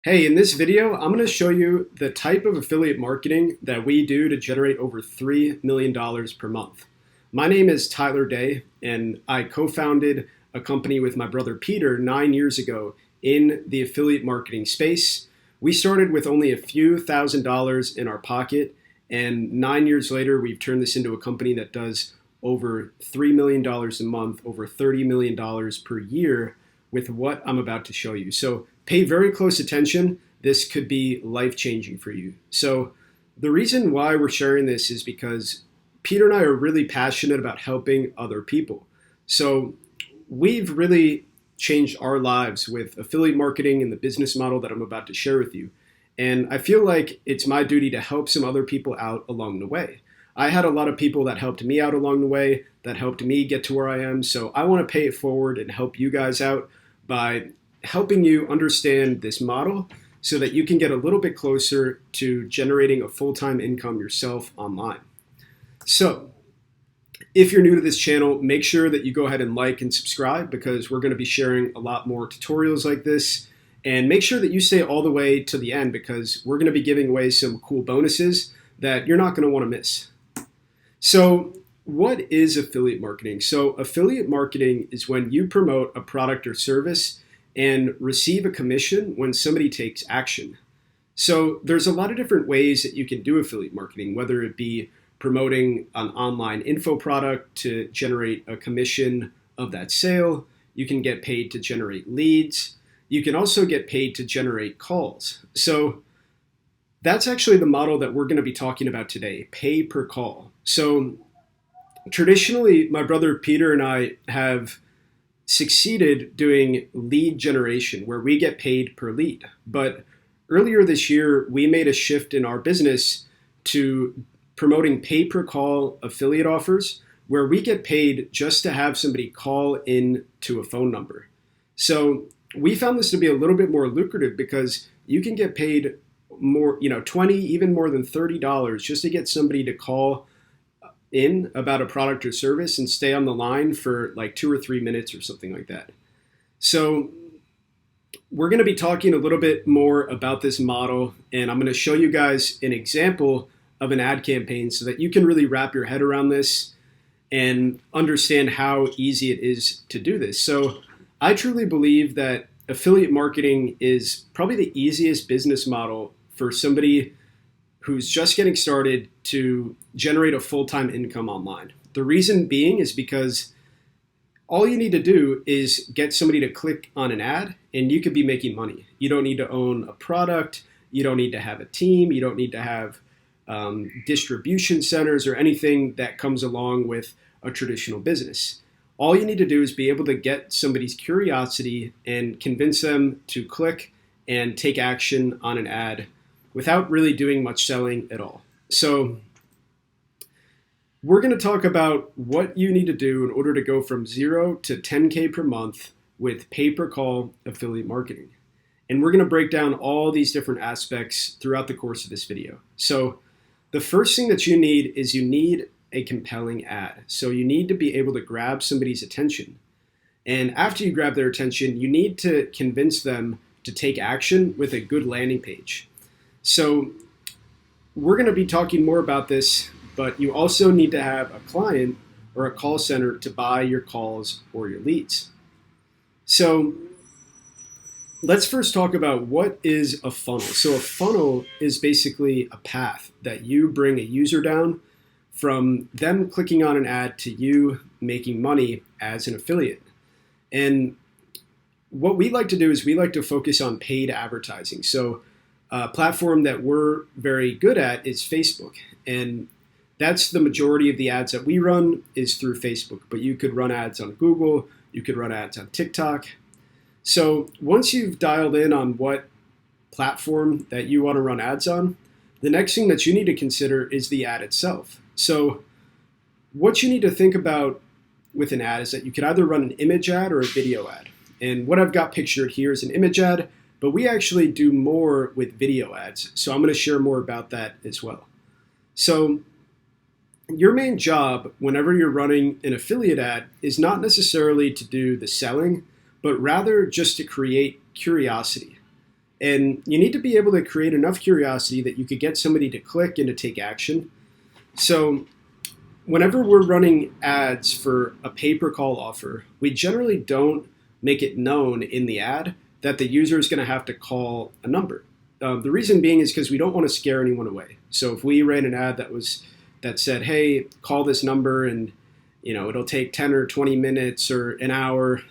Hey, in this video, I'm going to show you the type of affiliate marketing that we do to generate over $3 million per month. My name is Tyler Day, and I co-founded a company with my brother Peter 9 years ago in the affiliate marketing space. We started with only a few $1,000s in our pocket, and 9 years later, we've turned this into a company that does over $3 million a month, over $30 million per year with what I'm about to show you. So pay very close attention. This could be life-changing for you. So the reason why we're sharing this is because Peter and I are really passionate about helping other people. So we've really changed our lives with affiliate marketing and the business model that I'm about to share with you. And I feel like it's my duty to help some other people out along the way. I had a lot of people that helped me out along the way, that helped me get to where I am. So I want to pay it forward and help you guys out by helping you understand this model so that you can get a little bit closer to generating a full-time income yourself online. So if you're new to this channel, make sure that you go ahead and like and subscribe because we're going to be sharing a lot more tutorials like this. And make sure that you stay all the way to the end because we're going to be giving away some cool bonuses that you're not going to want to miss. So what is affiliate marketing? So affiliate marketing is when you promote a product or service and receive a commission when somebody takes action. So there's a lot of different ways that you can do affiliate marketing, whether it be promoting an online info product to generate a commission of that sale. You can get paid to generate leads. You can also get paid to generate calls. So that's actually the model that we're going to be talking about today, pay per call. So traditionally, my brother Peter and I have succeeded doing lead generation where we get paid per lead. But earlier this year, we made a shift in our business to promoting pay per call affiliate offers where we get paid just to have somebody call in to a phone number. So we found this to be a little bit more lucrative because you can get paid more, 20, even more than $30 just to get somebody to call in about a product or service and stay on the line for like 2 or 3 minutes or something like that. So we're going to be talking a little bit more about this model, and I'm going to show you guys an example of an ad campaign so that you can really wrap your head around this and understand how easy it is to do this. So I truly believe that affiliate marketing is probably the easiest business model for somebody who's just getting started to generate a full-time income online. The reason being is because all you need to do is get somebody to click on an ad and you could be making money. You don't need to own a product. You don't need to have a team. You don't need to have distribution centers or anything that comes along with a traditional business. All you need to do is be able to get somebody's curiosity and convince them to click and take action on an ad without really doing much selling at all. So we're going to talk about what you need to do in order to go from 0 to 10K per month with pay-per-call affiliate marketing. And we're going to break down all these different aspects throughout the course of this video. So the first thing that you need is you need a compelling ad. So you need to be able to grab somebody's attention. And after you grab their attention, you need to convince them to take action with a good landing page. So we're going to be talking more about this, but you also need to have a client or a call center to buy your calls or your leads. So let's first talk about what is a funnel. So a funnel is basically a path that you bring a user down from them clicking on an ad to you making money as an affiliate. And what we like to do is we like to focus on paid advertising. So a platform that we're very good at is Facebook. And that's the majority of the ads that we run is through Facebook. But you could run ads on Google. You could run ads on TikTok. So once you've dialed in on what platform that you want to run ads on, the next thing that you need to consider is the ad itself. So what you need to think about with an ad is that you could either run an image ad or a video ad. And what I've got pictured here is an image ad, but we actually do more with video ads. So I'm going to share more about that as well. So your main job whenever you're running an affiliate ad is not necessarily to do the selling, but rather just to create curiosity. And you need to be able to create enough curiosity that you could get somebody to click and to take action. So whenever we're running ads for a pay-per-call offer, we generally don't make it known in the ad that the user is going to have to call a number. The reason being is because we don't want to scare anyone away. So if we ran an ad that said, "Hey, call this number and it'll take 10 or 20 minutes or an hour,"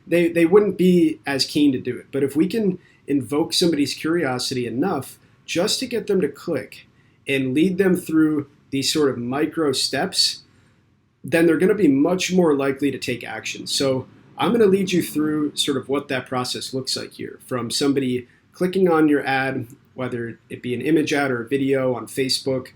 they wouldn't be as keen to do it. But if we can invoke somebody's curiosity enough just to get them to click and lead them through these sort of micro steps, then they're going to be much more likely to take action. So I'm going to lead you through sort of what that process looks like here, from somebody clicking on your ad, whether it be an image ad or a video on Facebook,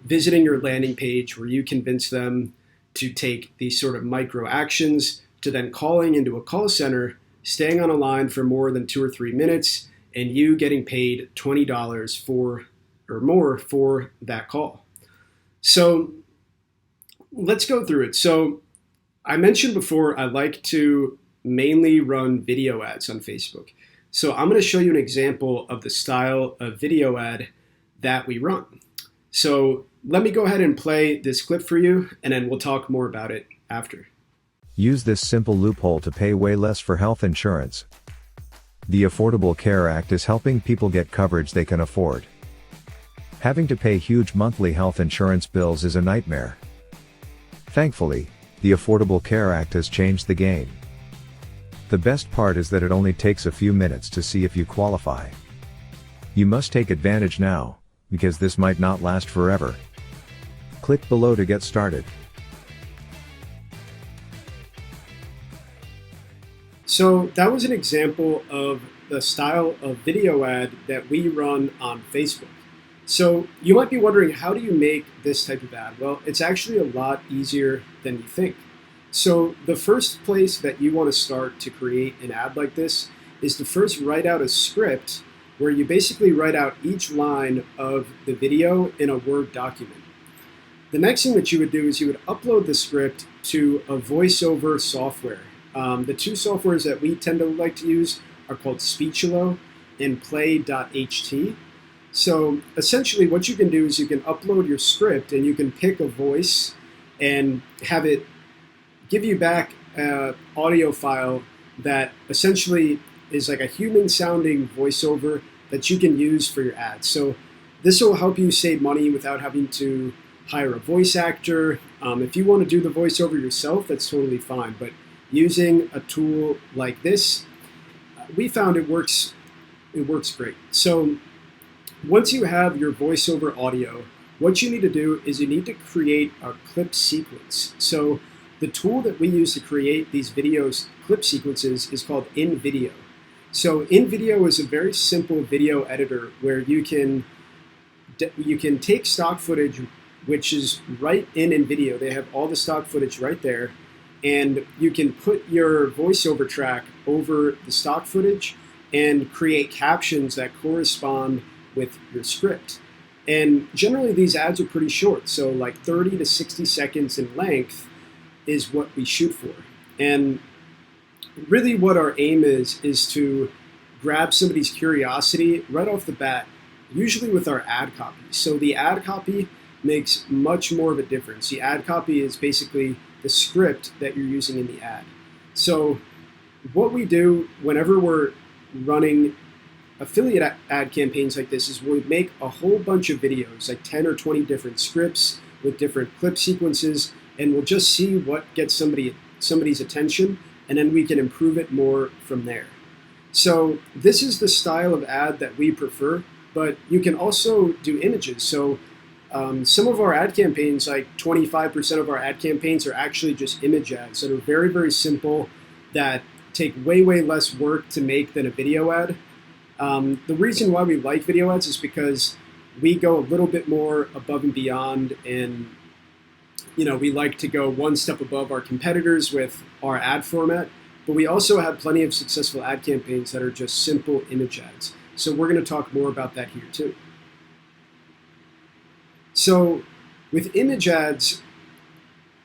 visiting your landing page where you convince them to take these sort of micro actions, to then calling into a call center, staying on a line for more than 2 or 3 minutes, and you getting paid $20 for or more for that call. So let's go through it. So I mentioned before, I like to mainly run video ads on Facebook. So I'm going to show you an example of the style of video ad that we run. So let me go ahead and play this clip for you, and then we'll talk more about it after. Use this simple loophole to pay way less for health insurance. The Affordable Care Act is helping people get coverage they can afford. Having to pay huge monthly health insurance bills is a nightmare. Thankfully, the Affordable Care Act has changed the game. The best part is that it only takes a few minutes to see if you qualify. You must take advantage now, because this might not last forever. Click below to get started. So that was an example of the style of video ad that we run on Facebook. So you might be wondering, how do you make this type of ad? Well, it's actually a lot easier than you think. So the first place that you want to start to create an ad like this is to first write out a script where you basically write out each line of the video in a Word document. The next thing that you would do is you would upload the script to a voiceover software. The two softwares that we tend to like to use are called Speechelo and Play.ht. So essentially what you can do is you can upload your script and you can pick a voice and have it give you back an audio file that essentially is like a human sounding voiceover that you can use for your ads. So this will help you save money without having to hire a voice actor. If you want to do the voiceover yourself, that's totally fine. But using a tool like this, we found it works great. So once you have your voiceover audio, what you need to do is you need to create a clip sequence. So the tool that we use to create these clip sequences is called InVideo. So InVideo is a very simple video editor where you can take stock footage, which is right in InVideo. They have all the stock footage right there, and you can put your voiceover track over the stock footage and create captions that correspond with your script. And generally these ads are pretty short, so like 30 to 60 seconds in length is what we shoot for. And really what our aim is to grab somebody's curiosity right off the bat, usually with our ad copy. So the ad copy makes much more of a difference. The ad copy is basically the script that you're using in the ad. So what we do whenever we're running affiliate ad campaigns like this is we make a whole bunch of videos, like 10 or 20 different scripts with different clip sequences, and we'll just see what gets somebody's attention, and then we can improve it more from there. So this is the style of ad that we prefer, but you can also do images. So some of our ad campaigns, like 25% of our ad campaigns, are actually just image ads that are very, very simple, that take way, way less work to make than a video ad. The reason why we like video ads is because we go a little bit more above and beyond, and we like to go one step above our competitors with our ad format, but we also have plenty of successful ad campaigns that are just simple image ads. So we're going to talk more about that here too. So with image ads,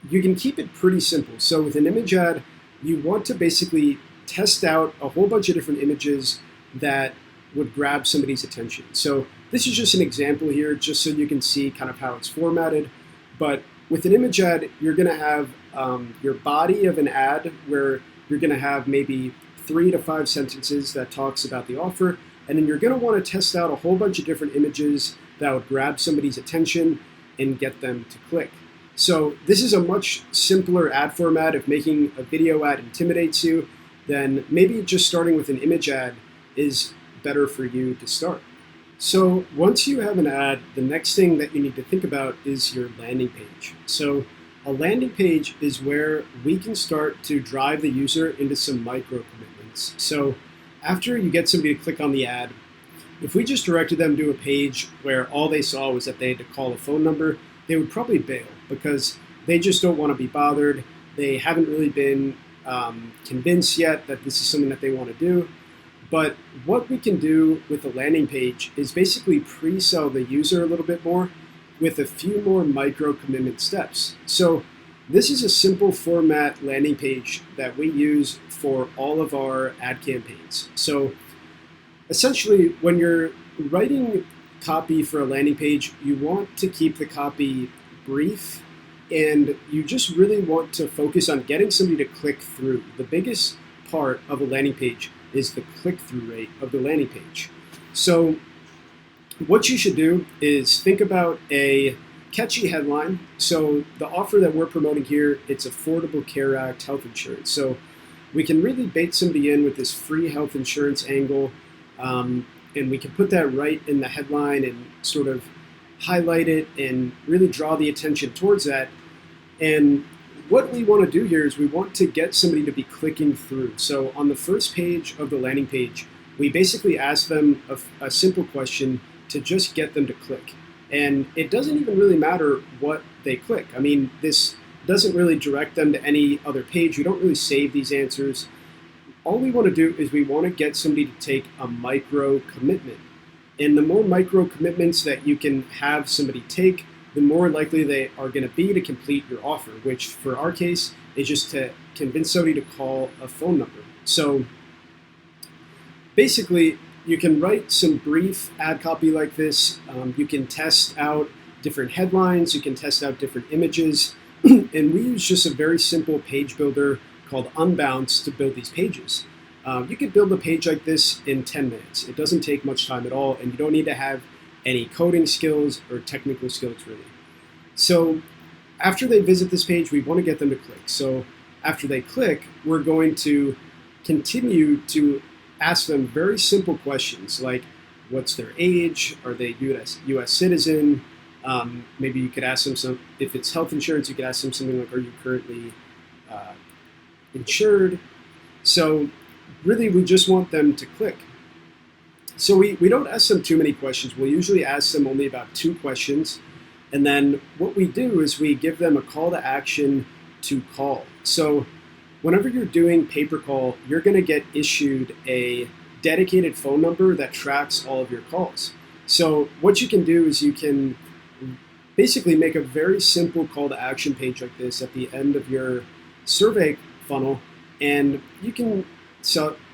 you can keep it pretty simple. So with an image ad, you want to basically test out a whole bunch of different images that would grab somebody's attention. So this is just an example here, just so you can see kind of how it's formatted. But with an image ad, you're going to have your body of an ad where you're going to have maybe 3 to 5 sentences that talks about the offer, and then you're going to want to test out a whole bunch of different images that would grab somebody's attention and get them to click. So this is a much simpler ad format. If making a video ad intimidates you, then maybe just starting with an image ad is better for you to start. So once you have an ad, the next thing that you need to think about is your landing page. So a landing page is where we can start to drive the user into some micro commitments. So after you get somebody to click on the ad, if we just directed them to a page where all they saw was that they had to call a phone number, they would probably bail because they just don't want to be bothered. They haven't really been convinced yet that this is something that they want to do. But what we can do with the landing page is basically pre-sell the user a little bit more with a few more micro commitment steps. So this is a simple format landing page that we use for all of our ad campaigns. So essentially, when you're writing copy for a landing page, you want to keep the copy brief, and you just really want to focus on getting somebody to click through. The biggest part of a landing page is the click-through rate of the landing page. So what you should do is think about a catchy headline. So the offer that we're promoting here, it's Affordable Care Act health insurance. So we can really bait somebody in with this free health insurance angle, and we can put that right in the headline and sort of highlight it and really draw the attention towards that. And what we want to do here is we want to get somebody to be clicking through. So on the first page of the landing page, we basically ask them a simple question to just get them to click. And it doesn't even really matter what they click. I mean, this doesn't really direct them to any other page. We don't really save these answers. All we want to do is we want to get somebody to take a micro commitment. And the more micro commitments that you can have somebody take, the more likely they are going to be to complete your offer, which for our case is just to convince somebody to call a phone number. So basically, you can write some brief ad copy like this. You can test out different headlines. You can test out different images. And we use just a very simple page builder called Unbounce to build these pages. You could build a page like this in 10 minutes. It doesn't take much time at all, and you don't need to have any coding skills or technical skills really. So after they visit this page, we want to get them to click. So after they click, we're going to continue to ask them very simple questions like, what's their age? Are they US citizen? Maybe you could ask them if it's health insurance, you could ask them something like, are you currently insured? So really, we just want them to click. So we don't ask them too many questions. We'll usually ask them only about 2 questions. And then what we do is we give them a call to action to call. So whenever you're doing pay-per-call, you're going to get issued a dedicated phone number that tracks all of your calls. So what you can do is you can basically make a very simple call to action page like this at the end of your survey funnel, and you can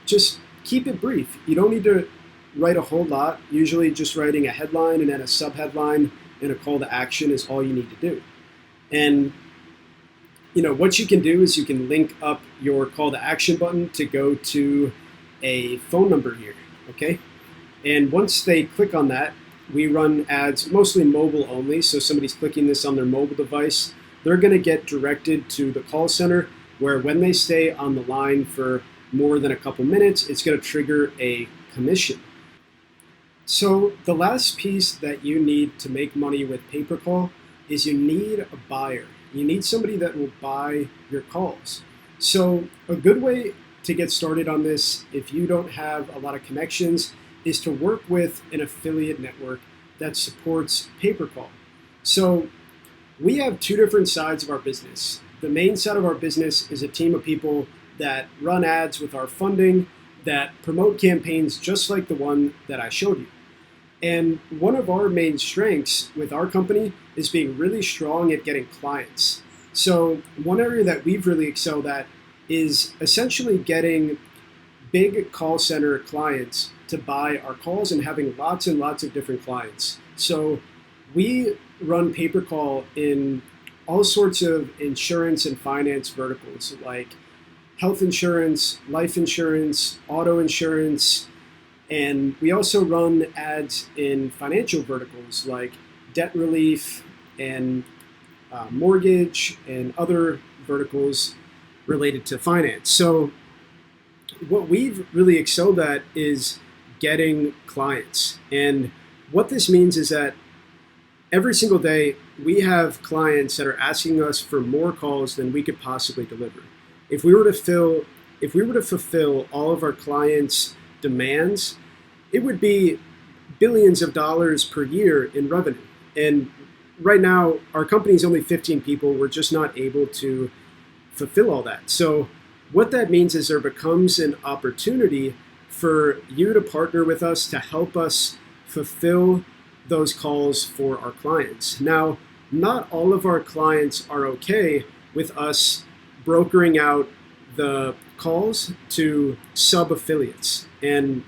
just keep it brief. You don't need to write a whole lot. Usually just writing a headline and then a subheadline and a call to action is all you need to do. And what you can do is you can link up your call to action button to go to a phone number here, okay? And once they click on that, we run ads, mostly mobile only, so somebody's clicking this on their mobile device, they're gonna get directed to the call center where when they stay on the line for more than a couple minutes, it's gonna trigger a commission. So the last piece that you need to make money with pay-per-call is you need a buyer. You need somebody that will buy your calls. So a good way to get started on this, if you don't have a lot of connections, is to work with an affiliate network that supports pay-per-call. So we have 2 different sides of our business. The main side of our business is a team of people that run ads with our funding, that promote campaigns just like the one that I showed you. And one of our main strengths with our company is being really strong at getting clients. So one area that we've really excelled at is essentially getting big call center clients to buy our calls and having lots and lots of different clients. So we run pay-per-call in all sorts of insurance and finance verticals like health insurance, life insurance, auto insurance, and we also run ads in financial verticals like debt relief and mortgage and other verticals related to finance. So what we've really excelled at is getting clients. And what this means is that every single day we have clients that are asking us for more calls than we could possibly deliver. If we were to fulfill all of our clients' demands, it would be billions of dollars per year in revenue. And right now, our company is only 15 people. We're just not able to fulfill all that. So what that means is there becomes an opportunity for you to partner with us to help us fulfill those calls for our clients. Now, not all of our clients are okay with us brokering out the calls to sub-affiliates. And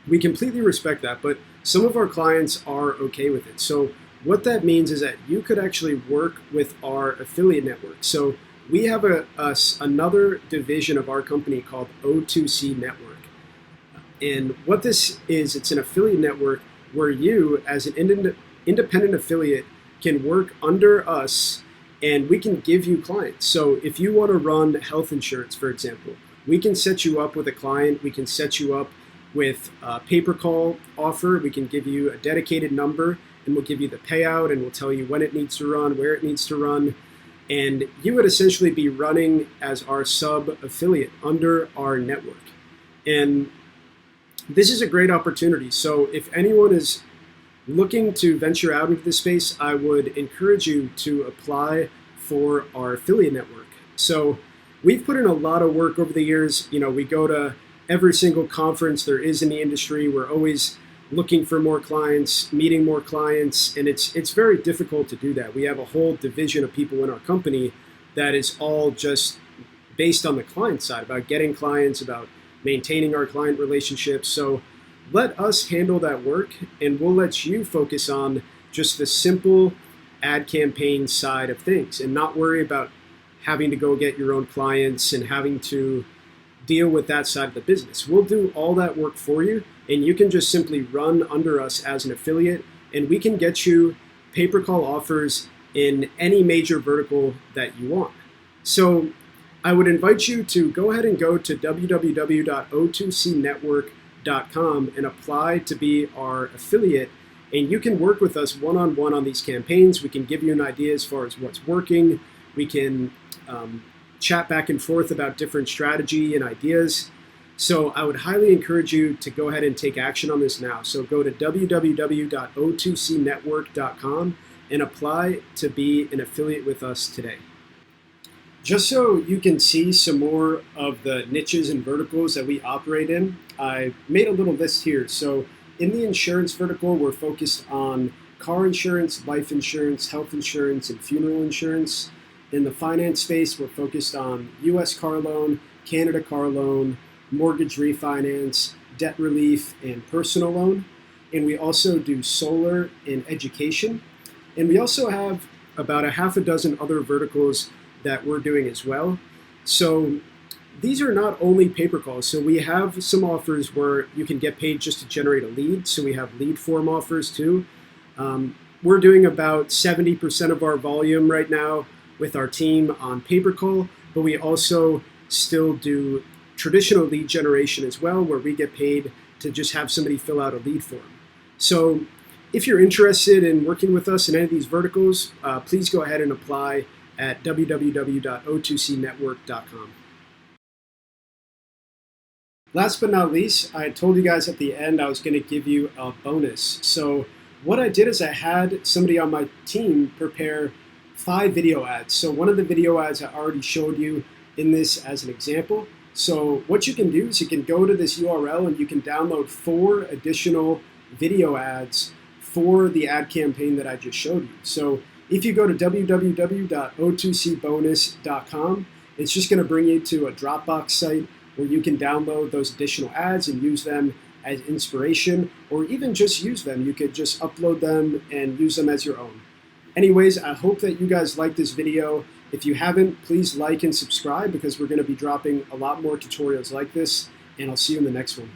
we completely respect that, but some of our clients are okay with it. So what that means is that you could actually work with our affiliate network. So we have another division of our company called O2C Network. And what this is, it's an affiliate network where you, as an independent affiliate, can work under us and we can give you clients. So if you want to run health insurance, for example, we can set you up with a client. We can set you up with a pay-per-call offer. We can give you a dedicated number and we'll give you the payout and we'll tell you when it needs to run, where it needs to run. And you would essentially be running as our sub-affiliate under our network. And this is a great opportunity. So if anyone is looking to venture out into this space, I would encourage you to apply for our affiliate network. So we've put in a lot of work over the years. You know, we go to every single conference there is in the industry. We're always looking for more clients, meeting more clients, and it's very difficult to do that. We have a whole division of people in our company that is all just based on the client side, about getting clients, about maintaining our client relationships. So let us handle that work and we'll let you focus on just the simple ad campaign side of things and not worry about having to go get your own clients and having to deal with that side of the business. We'll do all that work for you and you can just simply run under us as an affiliate and we can get you pay-per-call offers in any major vertical that you want. So I would invite you to go ahead and go to www.o2cnetwork.com and apply to be our affiliate. And you can work with us one-on-one on these campaigns. We can give you an idea as far as what's working. We can chat back and forth about different strategy and ideas. So I would highly encourage you to go ahead and take action on this now. So go to www.o2cnetwork.com and apply to be an affiliate with us today. Just so you can see some more of the niches and verticals that we operate in, I made a little list here. So in the insurance vertical, we're focused on car insurance, life insurance, health insurance, and funeral insurance. In the finance space, we're focused on U.S. car loan, Canada car loan, mortgage refinance, debt relief, and personal loan. And we also do solar and education. And we also have about a half a dozen other verticals that we're doing as well. So these are not only pay-per-calls. So we have some offers where you can get paid just to generate a lead. So we have lead form offers too. We're doing about 70% of our volume right now with our team on pay-per-call, but we also still do traditional lead generation as well, where we get paid to just have somebody fill out a lead form. So if you're interested in working with us in any of these verticals, please go ahead and apply at www.o2cnetwork.com. Last but not least, I told you guys at the end I was going to give you a bonus. So what I did is I had somebody on my team prepare 5 video ads. So one of the video ads I already showed you in this as an example. So what you can do is you can go to this URL and you can download 4 additional video ads for the ad campaign that I just showed you. So if you go to www.o2cbonus.com, it's just going to bring you to a Dropbox site where you can download those additional ads and use them as inspiration, or even just use them. You could just upload them and use them as your own. Anyways, I hope that you guys like this video. If you haven't, please like and subscribe because we're going to be dropping a lot more tutorials like this, and I'll see you in the next one.